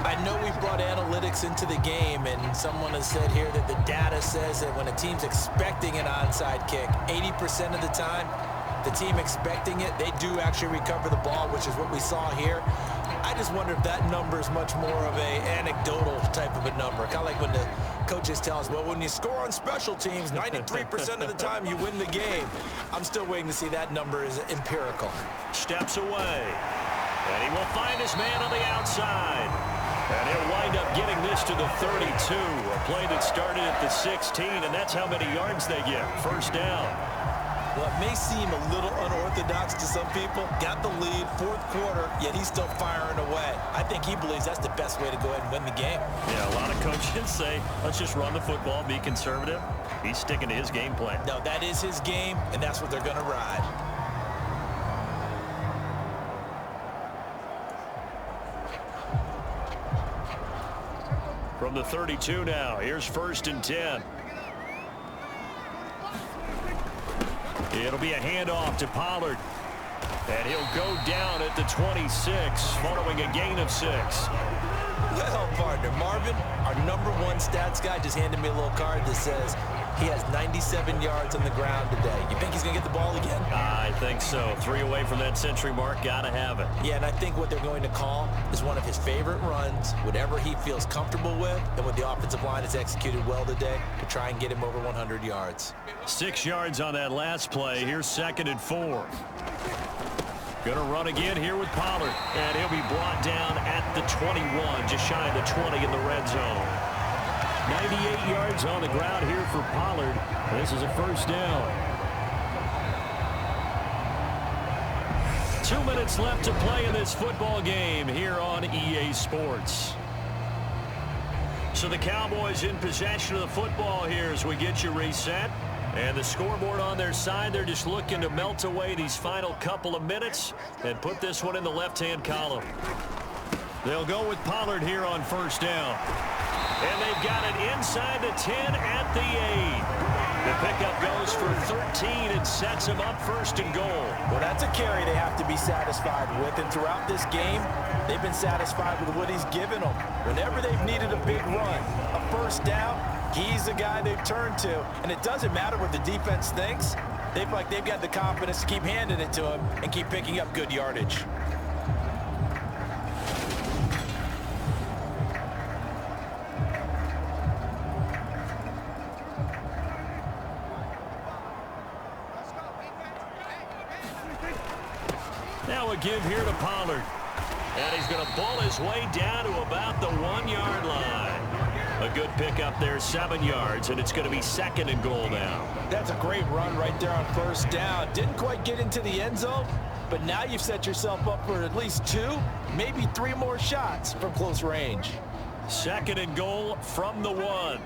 I know we brought analytics into the game, and someone has said here that the data says that when a team's expecting an onside kick, 80% of the time, the team expecting it, they do actually recover the ball, which is what we saw here. I just wonder if that number is much more of a anecdotal type of a number. Kind of like when the coaches tell us, well, when you score on special teams, 93% of the time you win the game. I'm still waiting to see that number is empirical. Steps away. And he will find his man on the outside. And he'll wind up getting this to the 32. A play that started at the 16, and that's how many yards they get. 1st down. Well, it may seem a little unorthodox to some people. Got the lead, 4th quarter, yet he's still firing away. I think he believes that's the best way to go ahead and win the game. Yeah, a lot of coaches say, let's just run the football, be conservative. He's sticking to his game plan. No, that is his game, and that's what they're going to ride. From the 32 now, here's 1st and 10. It'll be a handoff to Pollard. And he'll go down at the 26 following a gain of 6. Well, partner, Marvin, our #1 stats guy just handed me a little card that says he has 97 yards on the ground today. You think he's going to get the ball again? I think so. 3 away from that century mark. Got to have it. Yeah, and I think what they're going to call is one of his favorite runs, whatever he feels comfortable with, and what the offensive line has executed well today to try and get him over 100 yards. 6 yards on that last play. Here's 2nd and 4. Going to run again here with Pollard. And he'll be brought down at the 21, just shy of the 20 in the red zone. 98 yards on the ground here for Pollard. This is a 1st down. 2 minutes left to play in this football game here on EA Sports. So the Cowboys in possession of the football here as we get you reset. And the scoreboard on their side, they're just looking to melt away these final couple of minutes and put this one in the left-hand column. They'll go with Pollard here on 1st down. And they've got it inside the 10 at the 8. The pickup goes for 13 and sets him up first and goal. Well, that's a carry they have to be satisfied with. And throughout this game, they've been satisfied with what he's given them. Whenever they've needed a big run, a first down, he's the guy they've turned to. And it doesn't matter what the defense thinks. They've got the confidence to keep handing it to him and keep picking up good yardage. Now a give here to Pollard. And he's going to ball his way down to about the 1-yard line. A good pickup there, 7 yards, and it's going to be second and goal now. That's a great run right there on first down. Didn't quite get into the end zone, but now you've set yourself up for at least 2, maybe 3 more shots from close range. Second and goal from the 1.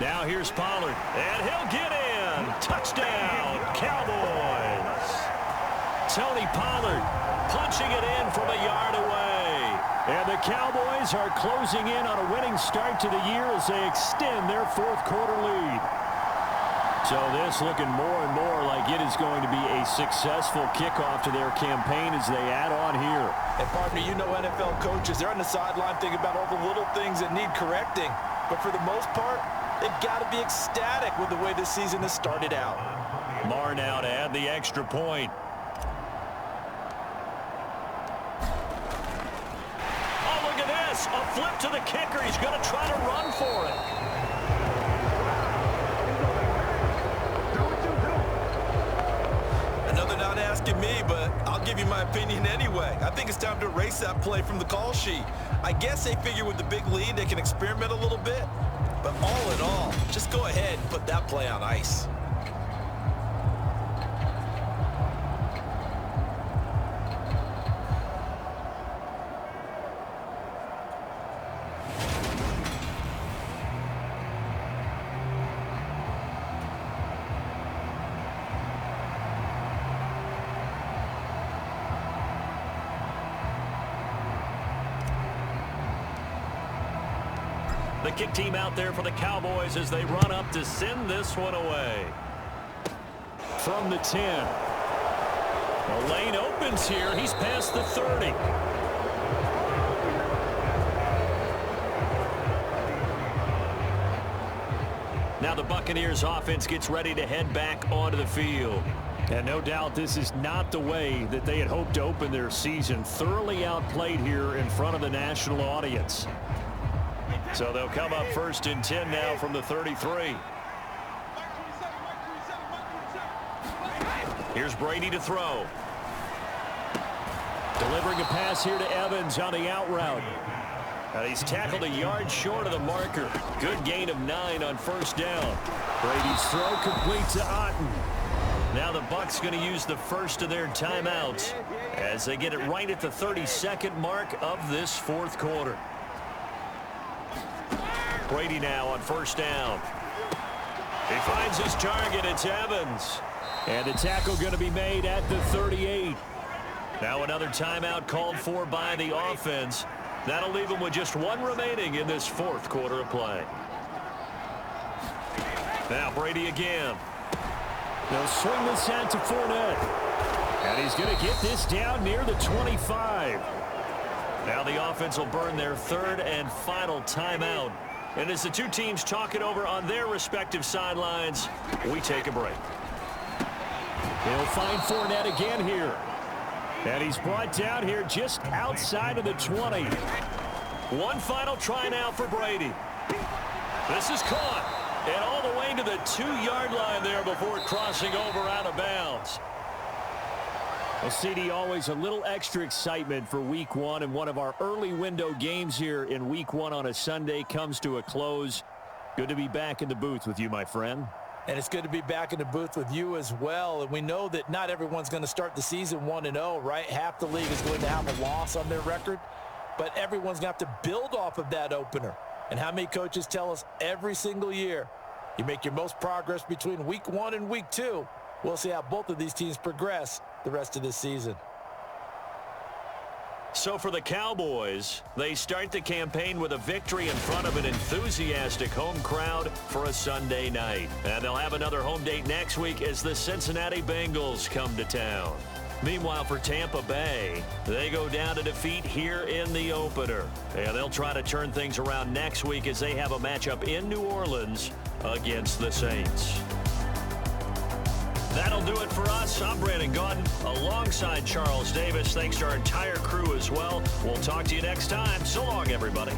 Now here's Pollard, and he'll get in. Touchdown, Cowboys. Tony Pollard punching it in from a yard away. And the Cowboys are closing in on a winning start to the year as they extend their fourth quarter lead. So this looking more and more like it is going to be a successful kickoff to their campaign as they add on here. And partner, you know NFL coaches, they're on the sideline thinking about all the little things that need correcting. But for the most part, they've got to be ecstatic with the way this season has started out. Marr now to add the extra point. Oh, look at this. A flip to the kicker. He's going to try to run for it. Another not asking me, but I'll give you my opinion anyway. I think it's time to erase that play from the call sheet. I guess they figure with the big lead they can experiment a little bit. But all in all, just go ahead and put that play on ice. The kick team out there for the Cowboys as they run up to send this one away. From the 10. The lane opens here. He's past the 30. Now the Buccaneers offense gets ready to head back onto the field. And no doubt this is not the way that they had hoped to open their season. Thoroughly outplayed here in front of the national audience. So they'll come up first and 10 now from the 33. Here's Brady to throw. Delivering a pass here to Evans on the out route. And he's tackled a yard short of the marker. Good gain of 9 on first down. Brady's throw complete to Otten. Now the Bucs going to use the first of their timeouts as they get it right at the 32nd mark of this fourth quarter. Brady now on first down. He finds his target. It's Evans. And the tackle going to be made at the 38. Now another timeout called for by the offense. That'll leave them with just 1 remaining in this fourth quarter of play. Now Brady again. They'll swing this out to Fournette. And he's going to get this down near the 25. Now the offense will burn their third and final timeout. And as the two teams talk it over on their respective sidelines, we take a break. They'll find Fournette again here. And he's brought down here just outside of the 20. One final try now for Brady. This is caught. And all the way to the 2-yard line there before crossing over out of bounds. Well, CD, always a little extra excitement for Week 1, and one of our early window games here in Week 1 on a Sunday comes to a close. Good to be back in the booth with you, my friend. And it's good to be back in the booth with you as well. And we know that not everyone's going to start the season 1-0, right? Half the league is going to have a loss on their record. But everyone's going to have to build off of that opener. And how many coaches tell us every single year, you make your most progress between week 1 and week 2. We'll see how both of these teams progress the rest of this season. So for the Cowboys, they start the campaign with a victory in front of an enthusiastic home crowd for a Sunday night. And they'll have another home date next week as the Cincinnati Bengals come to town. Meanwhile, for Tampa Bay, they go down to defeat here in the opener. And they'll try to turn things around next week as they have a matchup in New Orleans against the Saints. That'll do it for us. I'm Brandon Gaudin alongside Charles Davis. Thanks to our entire crew as well. We'll talk to you next time. So long, everybody.